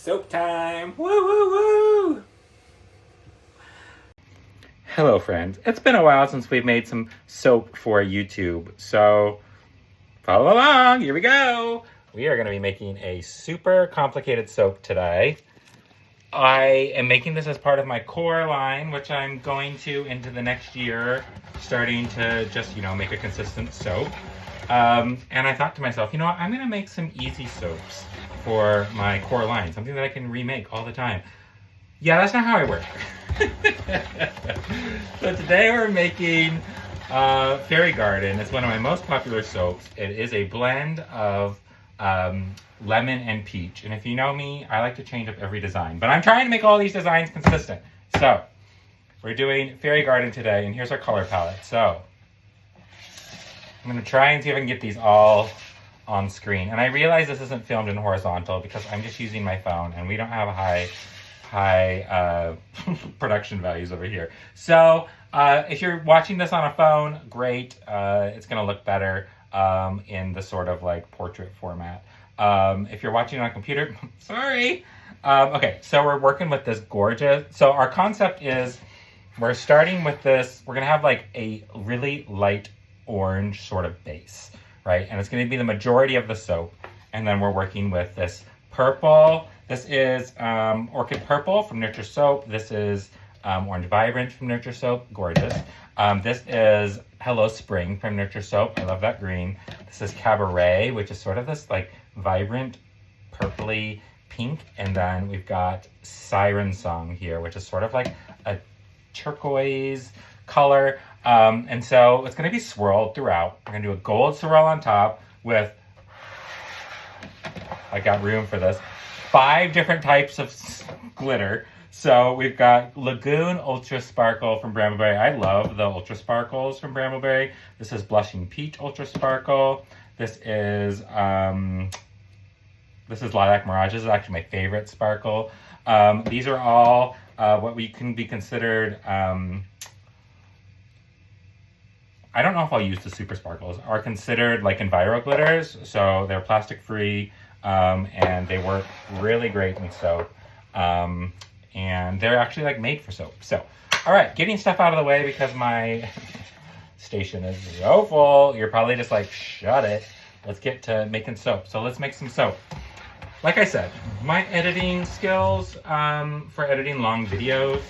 Soap time! Woo woo woo! Hello friends, it's been a while since we've made some soap for YouTube, so follow along, here we go! We are going to be making a super complicated soap today. I am making this as part of my core line, which I'm going to, into the next year, starting to just, make a consistent soap. And I thought to myself, I'm going to make some easy soaps for my core line, something that I can remake all the time. Yeah, that's not how I work. So today we're making Fairy Garden. It's one of my most popular soaps. It is a blend of lemon and peach. And if you know me, I like to change up every design. But I'm trying to make all these designs consistent. So we're doing Fairy Garden today, and here's our color palette. So I'm going to try and see if I can get these all on screen. And I realize this isn't filmed in horizontal because I'm just using my phone and we don't have high production values over here. So if you're watching this on a phone, great. It's going to look better in the sort of like portrait format. If you're watching on a computer, sorry. Okay, so we're working with this gorgeous. So our concept is we're starting with this. We're going to have like a really light orange sort of base, right? And it's going to be the majority of the soap. And then we're working with this purple. This is Orchid Purple from Nurture Soap. This is Orange Vibrant from Nurture Soap. Gorgeous. This is Hello Spring from Nurture Soap. I love that green. This is Cabaret, which is sort of this like vibrant purpley pink. And then we've got Siren Song here, which is sort of like a turquoise color. And so it's going to be swirled throughout. We're going to do a gold swirl on top with, I got room for this, 5 different types of glitter. So we've got Lagoon Ultra Sparkle from Brambleberry. I love the Ultra Sparkles from Brambleberry. This is Blushing Peach Ultra Sparkle. This is Lilac Mirage. This is actually my favorite sparkle. These are all what we can be considered, I don't know if I'll use the super sparkles, are considered like enviroglitters. So they're plastic free and they work really great in soap. And they're actually like made for soap. So, all right, getting stuff out of the way because my station is so full. You're probably just like, shut it. Let's get to making soap. So let's make some soap. Like I said, my editing skills for editing long videos,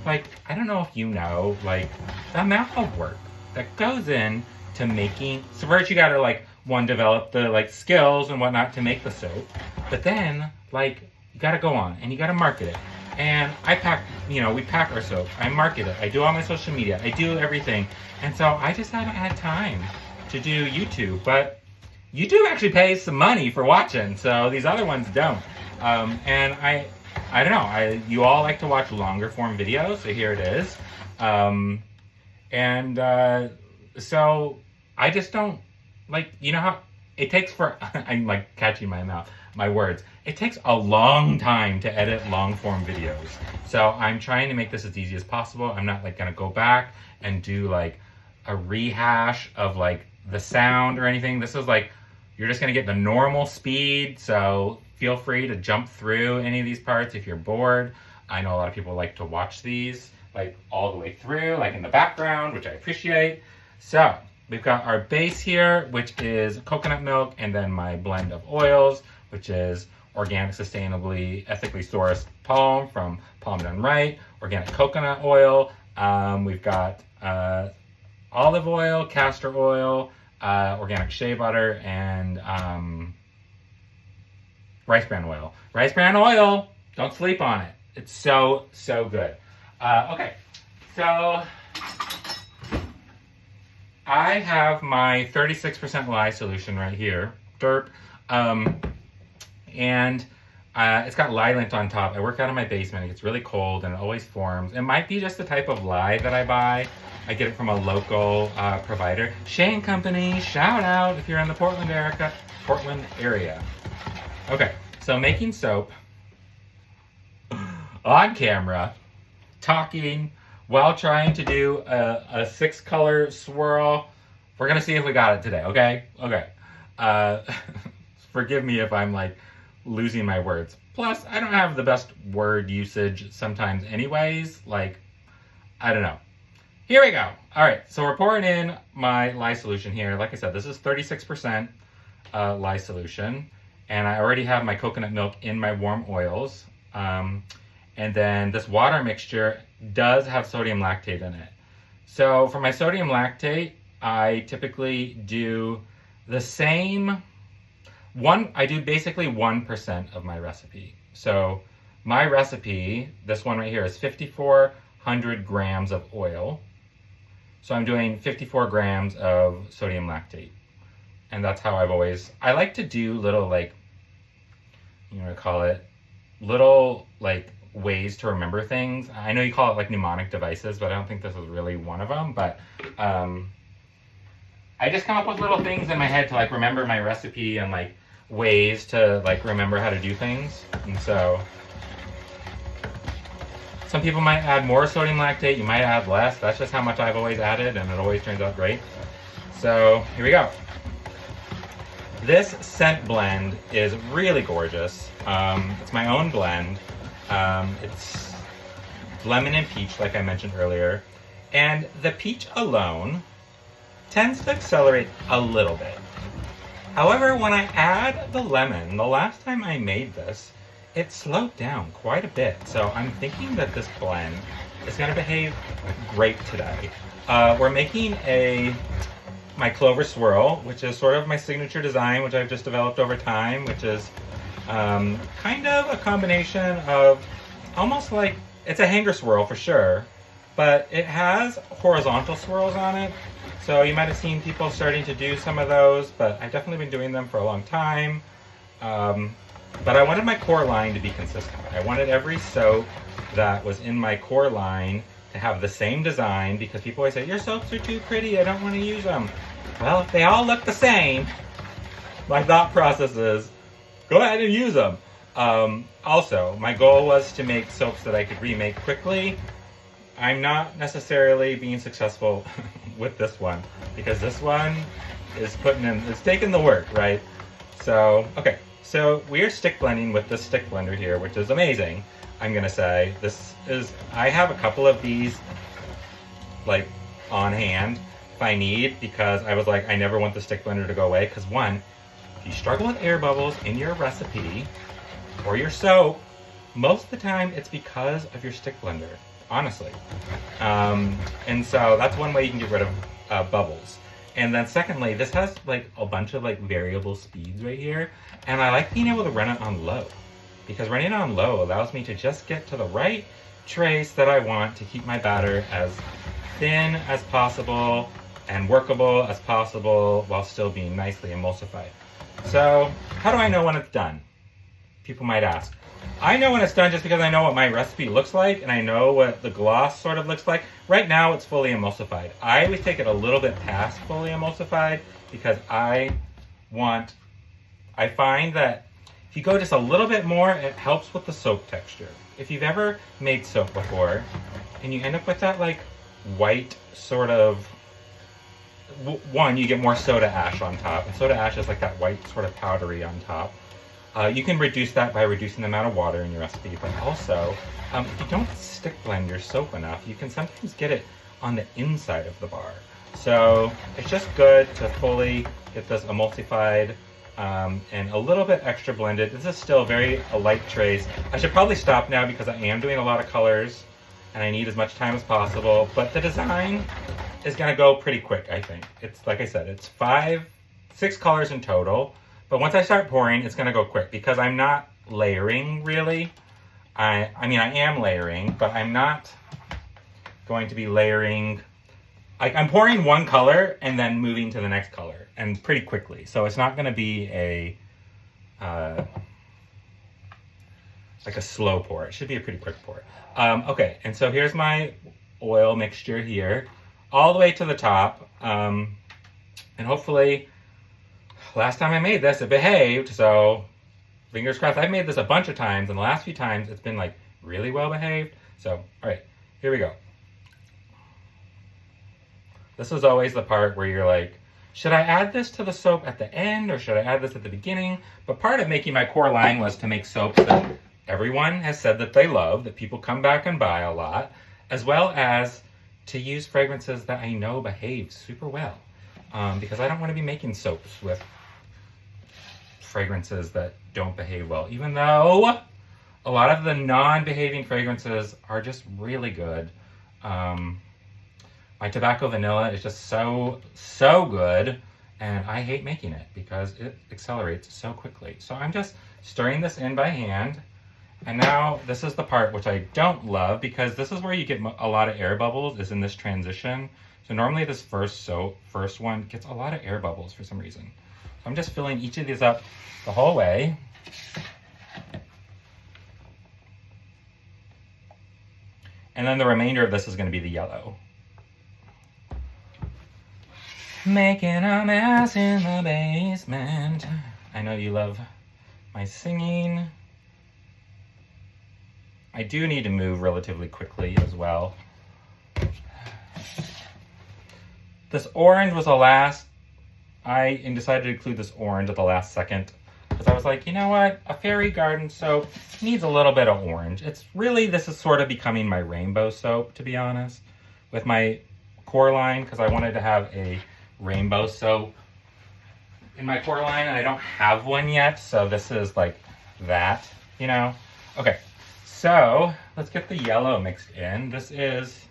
like, I don't know if you know, like the amount of work that goes in to making, so first you gotta like, develop the like skills and whatnot to make the soap, but then like, you gotta go on and you gotta market it. And I pack, we pack our soap, I market it, I do all my social media, I do everything. And so I just haven't had time to do YouTube, but YouTube actually pays some money for watching, so these other ones don't. And I don't know, you all like to watch longer form videos, so here it is. So I just don't, like, how it takes for, I'm like catching my words. It takes a long time to edit long form videos. So I'm trying to make this as easy as possible. I'm not like gonna go back and do like a rehash of like the sound or anything. This is like, you're just gonna get the normal speed. So feel free to jump through any of these parts if you're bored. I know a lot of people like to watch these like all the way through, like in the background, which I appreciate. So we've got our base here, which is coconut milk, and then my blend of oils, which is organic, sustainably, ethically sourced palm from Palm Done Right, organic coconut oil. We've got olive oil, castor oil, organic shea butter, and rice bran oil. Rice bran oil, don't sleep on it. It's so, so good. Okay, so I have my 36% lye solution right here, derp, and it's got lye lint on top. I work out in my basement. It gets really cold and it always forms. It might be just the type of lye that I buy. I get it from a local provider. Shane Company, shout out if you're in the Portland area. Okay, so making soap on camera, talking while trying to do a 6-color swirl. We're gonna see if we got it today, okay? Okay. Forgive me if I'm like losing my words. Plus, I don't have the best word usage sometimes anyways. Like, I don't know. Here we go. All right, so we're pouring in my lye solution here. Like I said, this is 36% lye solution. And I already have my coconut milk in my warm oils. And then this water mixture does have sodium lactate in it. So for my sodium lactate, I typically do the same I do basically 1% of my recipe. So my recipe, this one right here, is 5,400 grams of oil. So I'm doing 54 grams of sodium lactate. And that's how I like to do little like, call it, little like ways to remember things. I know you call it like mnemonic devices, but I don't think this is really one of them. But I just come up with little things in my head to like remember my recipe and like ways to like remember how to do things. And so some people might add more sodium lactate, you might add less. That's just how much I've always added, and it always turns out great. So here we go. This scent blend is really gorgeous. It's my own blend. It's lemon and peach, like I mentioned earlier. And the peach alone tends to accelerate a little bit. However, when I add the lemon, the last time I made this, it slowed down quite a bit. So I'm thinking that this blend is gonna behave great today. We're making my Clover Swirl, which is sort of my signature design, which I've just developed over time, which is kind of a combination of almost like, it's a hanger swirl for sure, but it has horizontal swirls on it. So you might have seen people starting to do some of those, but I've definitely been doing them for a long time. But I wanted my core line to be consistent. I wanted every soap that was in my core line to have the same design, because people always say, your soaps are too pretty, I don't want to use them. Well, if they all look the same, my thought process is, go ahead and use them. Also, my goal was to make soaps that I could remake quickly. I'm not necessarily being successful with this one, because this one is it's taking the work, right? So, okay. So we are stick blending with this stick blender here, which is amazing, I'm gonna say. I have a couple of these like on hand if I need, because I was like, I never want the stick blender to go away, because one, if you struggle with air bubbles in your recipe or your soap, most of the time it's because of your stick blender, honestly. And so that's one way you can get rid of bubbles. And then secondly, this has like a bunch of like variable speeds right here. And I like being able to run it on low, because running it on low allows me to just get to the right trace that I want to keep my batter as thin as possible and workable as possible while still being nicely emulsified. So how do I know when it's done? People might ask. I know when it's done just because I know what my recipe looks like, and I know what the gloss sort of looks like. Right now it's fully emulsified. I always take it a little bit past fully emulsified, because I find that if you go just a little bit more, it helps with the soap texture. If you've ever made soap before and you end up with that like white sort of, one, you get more soda ash on top, and soda ash is like that white sort of powdery on top. You can reduce that by reducing the amount of water in your recipe, but also if you don't stick blend your soap enough, you can sometimes get it on the inside of the bar. So it's just good to fully get this emulsified and a little bit extra blended. This is still a light trace. I should probably stop now because I am doing a lot of colors and I need as much time as possible, but the design is gonna go pretty quick, I think. It's, like I said, it's 6 colors in total. But once I start pouring, it's gonna go quick, because I'm not layering really. I mean, I am layering, but I'm not going to be layering. I'm pouring one color and then moving to the next color, and pretty quickly. So it's not gonna be like a slow pour. It should be a pretty quick pour. Okay, and so here's my oil mixture here, all the way to the top. And hopefully, last time I made this, it behaved, so fingers crossed. I've made this a bunch of times, and the last few times it's been like really well behaved. So, all right, here we go. This is always the part where you're like, should I add this to the soap at the end or should I add this at the beginning? But part of making my core line was to make soaps that everyone has said that they love, that people come back and buy a lot, as well as to use fragrances that I know behave super well. Because I don't want to be making soaps with fragrances that don't behave well, even though a lot of the non-behaving fragrances are just really good. My tobacco vanilla is just so good, and I hate making it because it accelerates so quickly. So I'm just stirring this in by hand. And now this is the part which I don't love, because this is where you get a lot of air bubbles, is in this transition. So normally this first one gets a lot of air bubbles for some reason. So I'm just filling each of these up the whole way. And then the remainder of this is going to be the yellow. Making a mess in the basement. I know you love my singing. I do need to move relatively quickly as well. This orange was the last. I decided to include this orange at the last second because I was like, you know what? A fairy garden soap needs a little bit of orange. It's really, this is sort of becoming my rainbow soap, to be honest, with my core line, because I wanted to have a rainbow soap in my core line, and I don't have one yet, so this is like that, you know? Okay, so let's get the yellow mixed in. This is,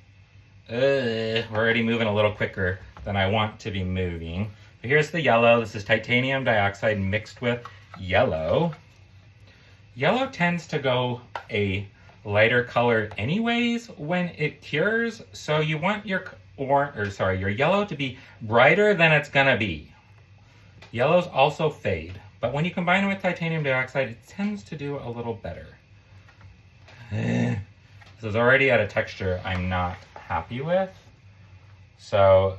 we're already moving a little quicker than I want to be moving. But here's the yellow. This is titanium dioxide mixed with yellow. Yellow tends to go a lighter color anyways when it cures, so you want your your yellow to be brighter than it's gonna be. Yellows also fade, but when you combine it with titanium dioxide, it tends to do a little better. This is already at a texture I'm not happy with, so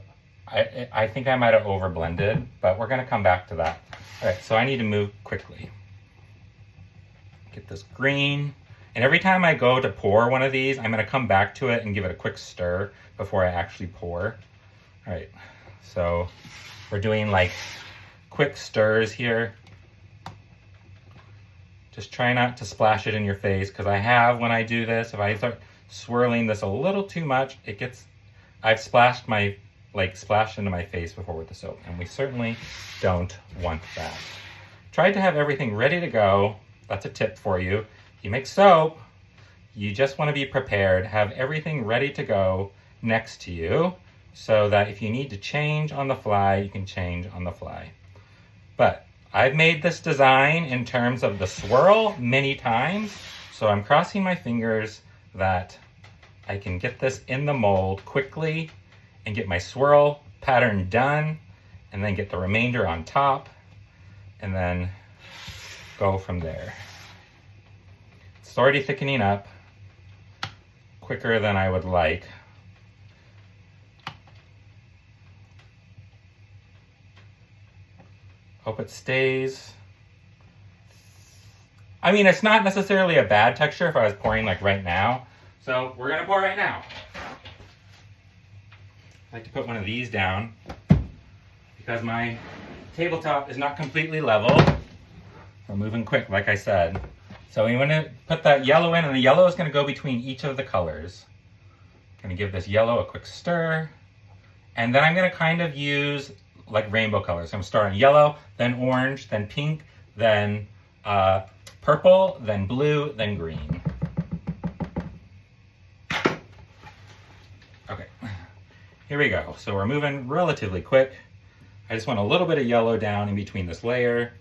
I think I might have over blended, but we're gonna come back to that. All right, so I need to move quickly. Get this green, and every time I go to pour one of these, I'm gonna come back to it and give it a quick stir before I actually pour. All right, so we're doing like quick stirs here. Just try not to splash it in your face, because I have, when I do this, if I start swirling this a little too much, it gets, I've splashed into my face before with the soap, and we certainly don't want that. Tried to have everything ready to go. That's a tip for you. You make soap, you just want to be prepared, have everything ready to go next to you, so that if you need to change on the fly, you can change on the fly. But I've made this design in terms of the swirl many times, so I'm crossing my fingers that I can get this in the mold quickly and get my swirl pattern done, and then get the remainder on top, and then go from there. It's already thickening up quicker than I would like. Hope it stays. I mean, it's not necessarily a bad texture if I was pouring like right now. So we're gonna pour right now. I like to put one of these down because my tabletop is not completely level. We're moving quick, like I said. So we want to put that yellow in, and the yellow is going to go between each of the colors. I'm going to give this yellow a quick stir, and then I'm going to kind of use like rainbow colors. So I'm starting yellow, then orange, then pink, then purple, then blue, then green. Okay, here we go. So we're moving relatively quick. I just want a little bit of yellow down in between this layer.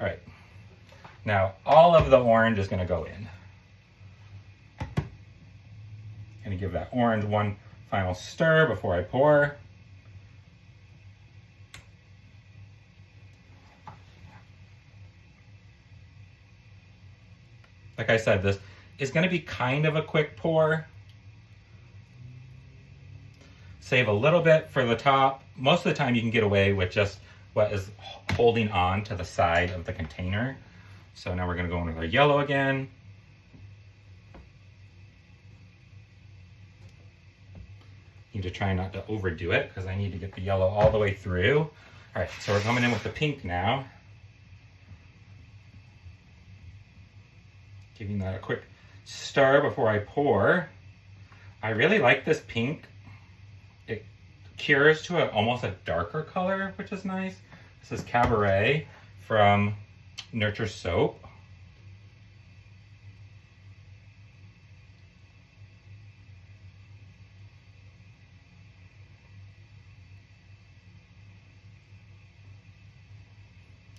All right, now all of the orange is gonna go in. Gonna give that orange one final stir before I pour. Like I said, this is gonna be kind of a quick pour. Save a little bit for the top. Most of the time you can get away with just what is holding on to the side of the container. So now we're gonna go in with our yellow again. Need to try not to overdo it because I need to get the yellow all the way through. All right, so we're coming in with the pink now. Giving that a quick stir before I pour. I really like this pink. It cures to almost a darker color, which is nice. This is Cabaret from Nurture Soap.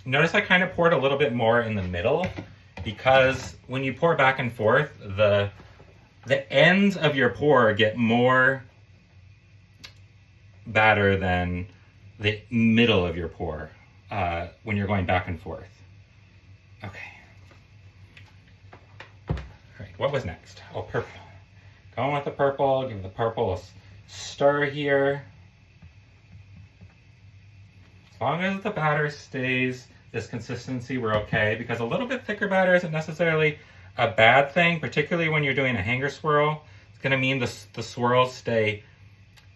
Notice I kind of poured a little bit more in the middle because when you pour back and forth, the ends of your pour get more batter than the middle of your pour when you're going back and forth. Okay. All right, what was next? Oh, purple. Going with the purple, give the purple a stir here. As long as the batter stays this consistency, we're okay, because a little bit thicker batter isn't necessarily a bad thing, particularly when you're doing a hanger swirl. It's gonna mean the swirls stay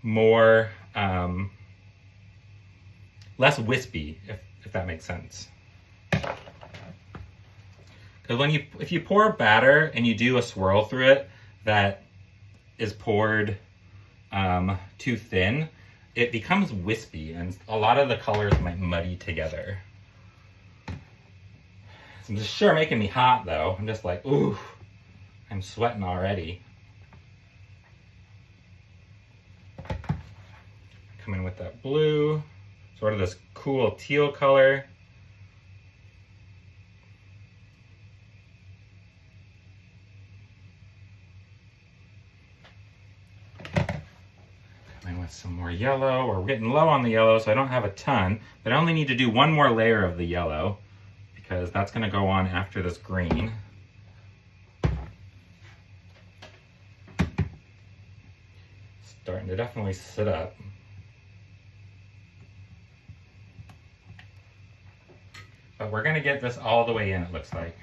more, less wispy, if that makes sense. Because if you pour batter and you do a swirl through it that is poured too thin, it becomes wispy and a lot of the colors might muddy together. It's sure making me hot though. I'm just like, ooh, I'm sweating already. Come in with that blue, sort of this cool teal color. With some more yellow. We're getting low on the yellow, so I don't have a ton, but I only need to do one more layer of the yellow because that's going to go on after this green. Starting to definitely sit up. But we're going to get this all the way in, it looks like.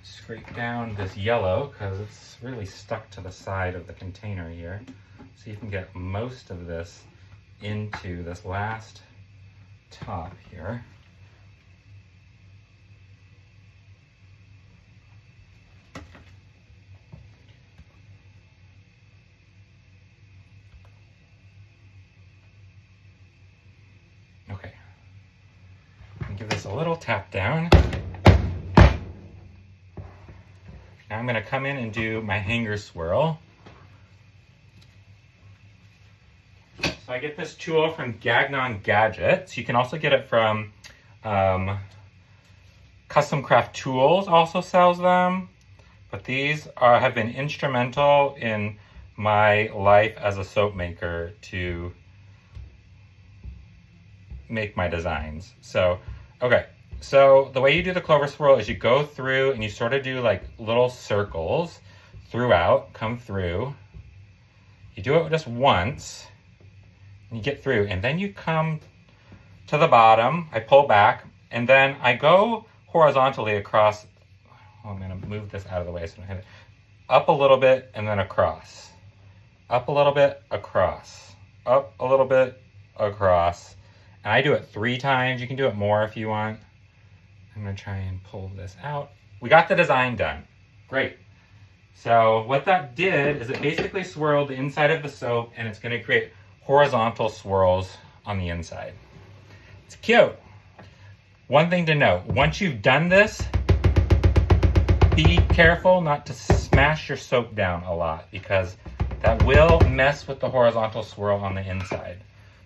Scrape down this yellow because it's really stuck to the side of the container here. So you can get most of this into this last top here. Okay. Give this a little tap down. Now I'm going to come in and do my hanger swirl. So I get this tool from Gagnon Gadgets. You can also get it from Custom Craft Tools also sells them. But these have been instrumental in my life as a soap maker to make my designs. So, okay. So the way you do the Clover Swirl is you go through and you sort of do like little circles throughout, come through. You do it just once and you get through, and then you come to the bottom. I pull back and then I go horizontally across. Oh, I'm going to move this out of the way so I don't hit it. Up a little bit and then across. Up a little bit, across. Up a little bit, across. And I do it 3 times. You can do it more if you want. I'm going to try and pull this out. We got the design done. Great. So what that did is it basically swirled the inside of the soap, and it's going to create horizontal swirls on the inside. It's cute. One thing to note, once you've done this, be careful not to smash your soap down a lot because that will mess with the horizontal swirl on the inside.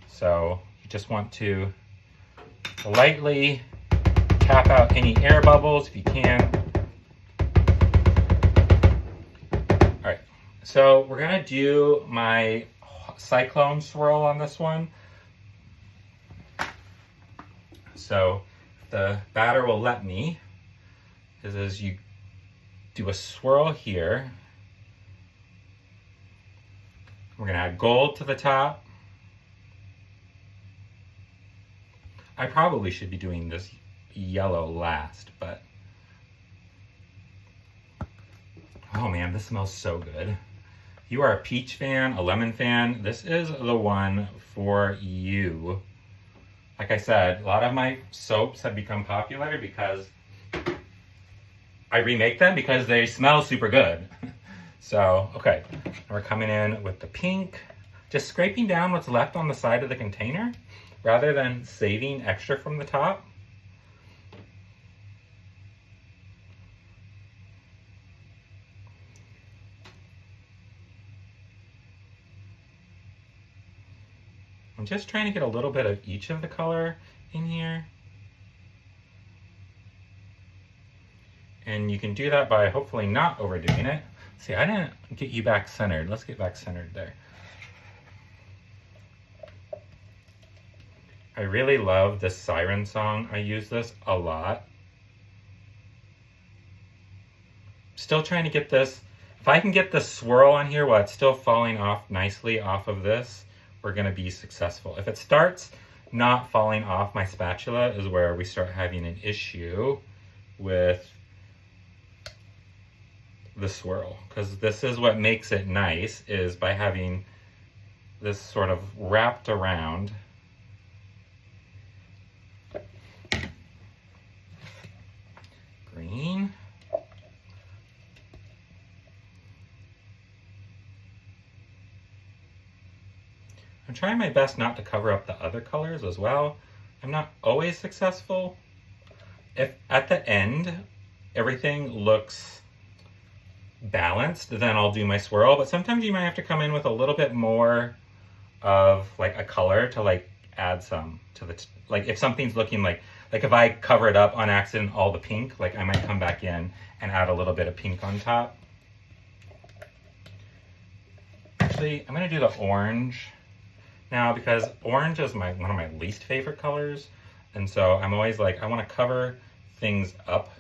So you just want to lightly tap out any air bubbles if you can. All right, so we're gonna do my cyclone swirl on this one. So the batter will let me, is you do a swirl here. We're gonna add gold to the top. I probably should be doing this yellow last, but oh man, this smells so good. If you are a peach fan, a lemon fan, this is the one for you. Like I said, a lot of my soaps have become popular because I remake them because they smell super good. So, okay, we're coming in with the pink, just scraping down what's left on the side of the container rather than saving extra from the top. I'm just trying to get a little bit of each of the color in here. And you can do that by hopefully not overdoing it. See, I didn't get you back centered. Let's get back centered there. I really love this siren song. I use this a lot. Still trying to get this. If I can get the swirl on here while it's still falling off nicely off of this, we're gonna be successful. If it starts not falling off my spatula is where we start having an issue with the swirl, because this is what makes it nice, is by having this sort of wrapped around. Green. I'm trying my best not to cover up the other colors as well. I'm not always successful. If at the end everything looks balanced, then I'll do my swirl, but sometimes you might have to come in with a little bit more of like a color to like add some to the, like if something's looking like if I cover it up on accident, all the pink, like I might come back in and add a little bit of pink on top. Actually, I'm gonna do the orange now because orange is one of my least favorite colors. And so I'm always like, I wanna cover things up.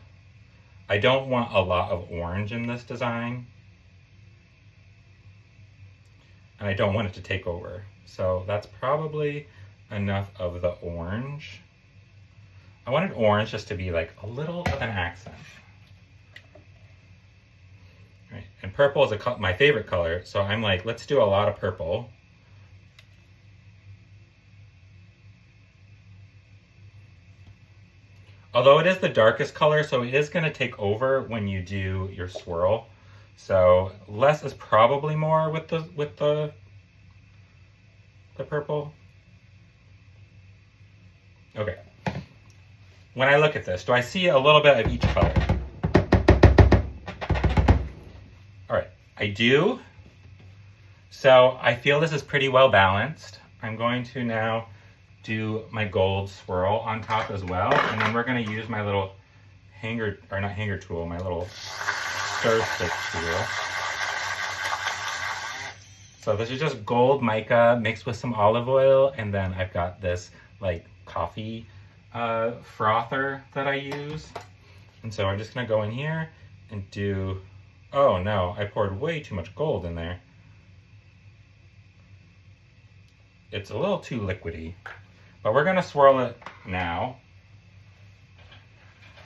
I don't want a lot of orange in this design. And I don't want it to take over. So that's probably enough of the orange. I wanted orange just to be like a little of an accent. Right. And purple is my favorite color. So I'm like, let's do a lot of purple. Although it is the darkest color, so it is going to take over when you do your swirl. So less is probably more with the purple. Okay. When I look at this, do I see a little bit of each color? All right, I do. So I feel this is pretty well balanced. I'm going to now do my gold swirl on top as well, and then we're going to use my little hanger, or not hanger tool, my little stir stick tool. So this is just gold mica mixed with some olive oil, and then I've got this like coffee frother that I use. And so I'm just going to go in here and do, oh no, I poured way too much gold in there. It's a little too liquidy. But we're going to swirl it now.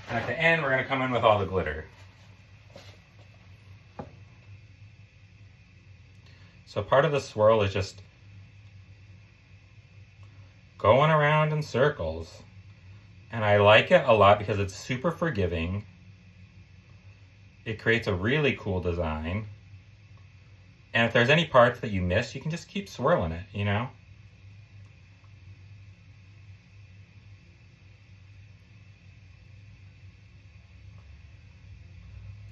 And at the end, we're going to come in with all the glitter. So part of the swirl is just going around in circles. And I like it a lot because it's super forgiving. It creates a really cool design. And if there's any parts that you miss, you can just keep swirling it, you know?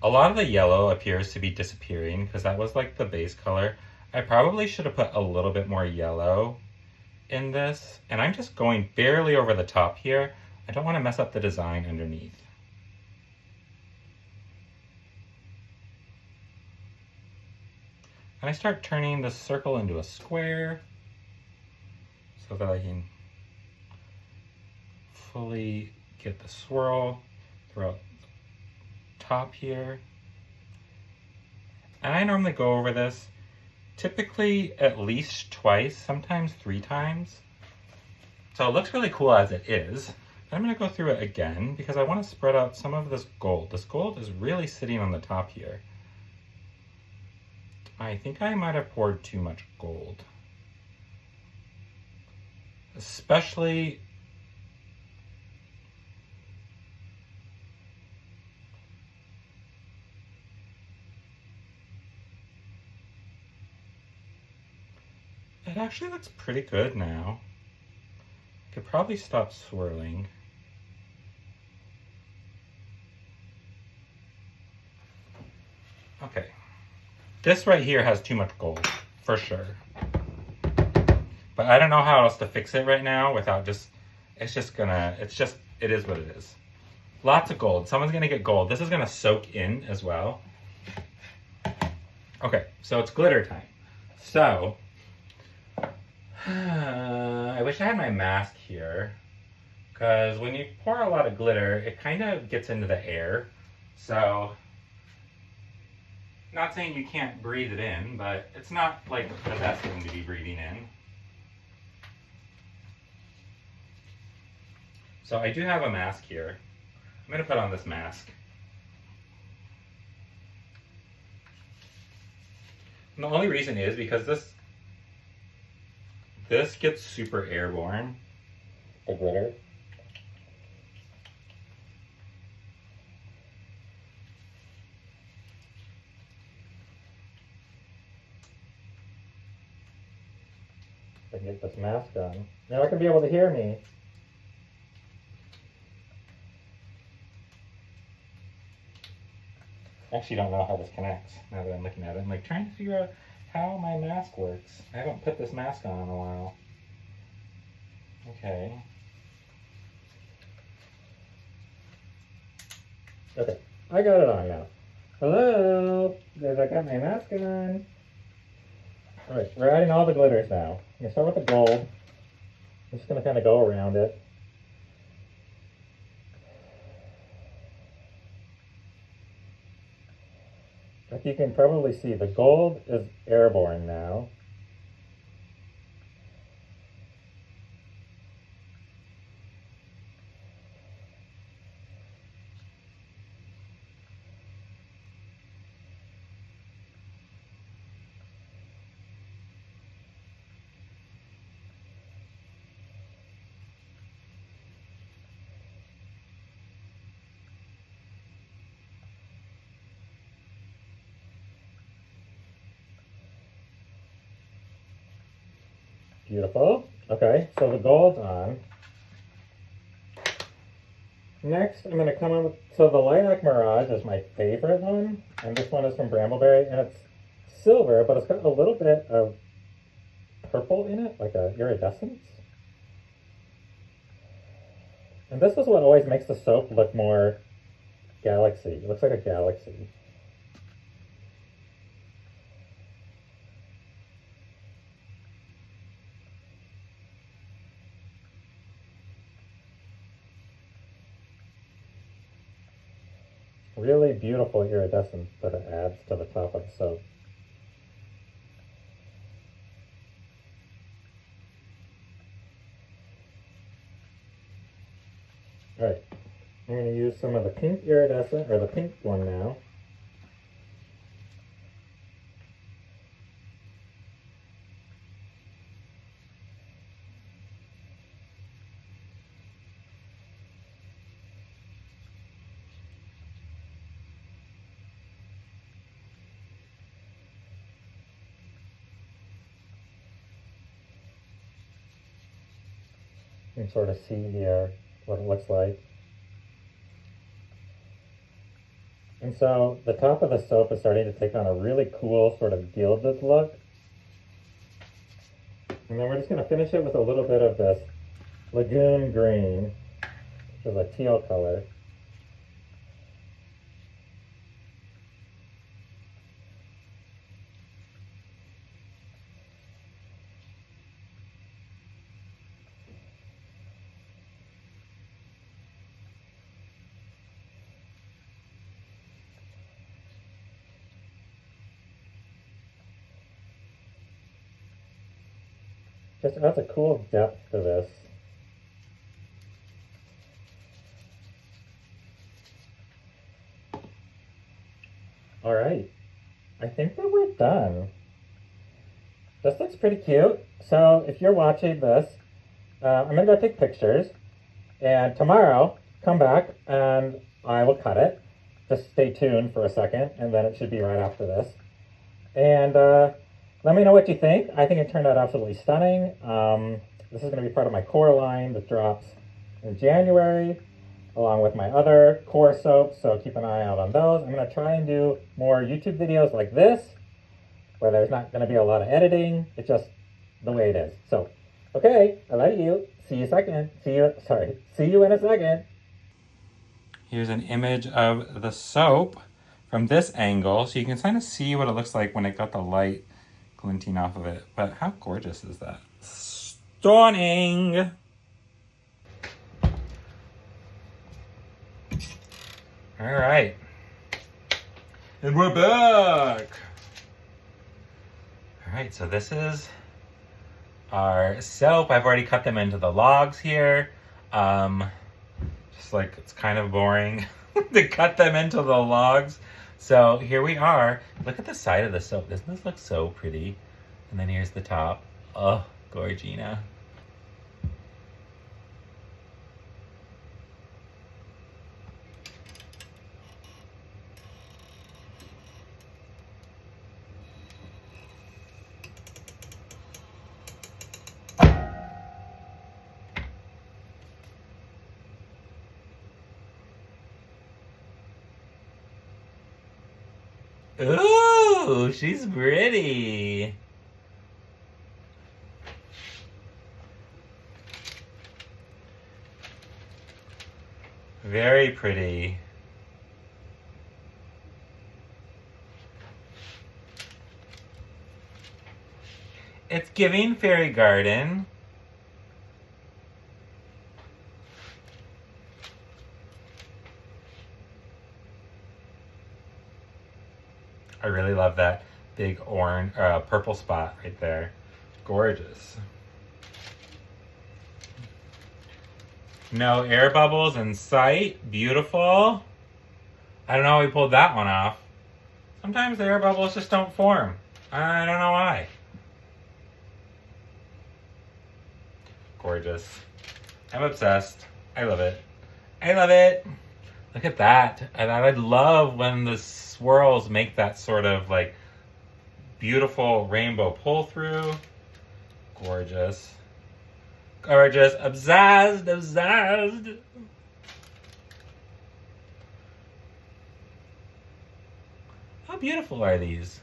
A lot of the yellow appears to be disappearing because that was like the base color. I probably should have put a little bit more yellow in this. And I'm just going barely over the top here. I don't want to mess up the design underneath. And I start turning the circle into a square so that I can fully get the swirl throughout top here. And I normally go over this typically at least twice, sometimes 3 times. So it looks really cool as it is. I'm going to go through it again because I want to spread out some of this gold. This gold is really sitting on the top here. I think I might have poured too much gold. Especially it actually looks pretty good now. Could probably stop swirling. Okay. This right here has too much gold, for sure. But I don't know how else to fix it right now without just, it is what it is. Lots of gold. Someone's gonna get gold. This is gonna soak in as well. Okay, so it's glitter time. So, I wish I had my mask here, because when you pour a lot of glitter, it kind of gets into the air. So, not saying you can't breathe it in, but it's not like the best thing to be breathing in. So I do have a mask here. I'm going to put on this mask. And the only reason is because this gets super airborne, the glitter. I can get this mask on. Now I can be able to hear me. I actually don't know how this connects now that I'm looking at it. I'm like trying to figure out how my mask works. I haven't put this mask on in a while. Okay. Okay, I got it on now. Hello? I got my mask on. Alright, we're adding all the glitters now. I'm going to start with the gold. I'm just going to kind of go around it. Like you can probably see, the gold is airborne now. Beautiful. Okay, so the gold's on. Next, I'm going to come on with, so the Lilac Mirage is my favorite one, and this one is from Brambleberry, and it's silver, but it's got a little bit of purple in it, like a iridescence. And this is what always makes the soap look more galaxy. It looks like a galaxy. Really beautiful iridescence that it adds to the top of the soap. Alright, I'm going to use some of the pink iridescent, or the pink one now. You can sort of see here what it looks like. And so the top of the soap is starting to take on a really cool sort of gilded look. And then we're just going to finish it with a little bit of this lagoon green, which is a teal color. Just adds a cool depth to this. All right, I think that we're done. This looks pretty cute. So if you're watching this, I'm gonna go take pictures, and tomorrow come back and I will cut it. Just stay tuned for a second, and then it should be right after this. And let me know what you think. I think it turned out absolutely stunning. This is going to be part of my core line that drops in January, along with my other core soaps, so keep an eye out on those. I'm going to try and do more YouTube videos like this, where there's not going to be a lot of editing. It's just the way it is. So, okay, I love you. See you in a second. Here's an image of the soap from this angle, so you can kind of see what it looks like when it got the light glinting off of it. But how gorgeous is that? Stunning! All right. And we're back! All right, so this is our soap. I've already cut them into the logs here. Just like, it's kind of boring to cut them into the logs. So here we are. Look at the side of the soap. Doesn't this look so pretty? And then here's the top. Oh, Gorgina. Ooh, she's pretty. Very pretty. It's giving fairy garden. I really love that big orange, purple spot right there. Gorgeous. No air bubbles in sight. Beautiful. I don't know how we pulled that one off. Sometimes the air bubbles just don't form. I don't know why. Gorgeous. I'm obsessed. I love it. I love it. Look at that. And I love when the swirls make that sort of like beautiful rainbow pull through. Gorgeous. Gorgeous. Obsessed. Obsessed. How beautiful are these?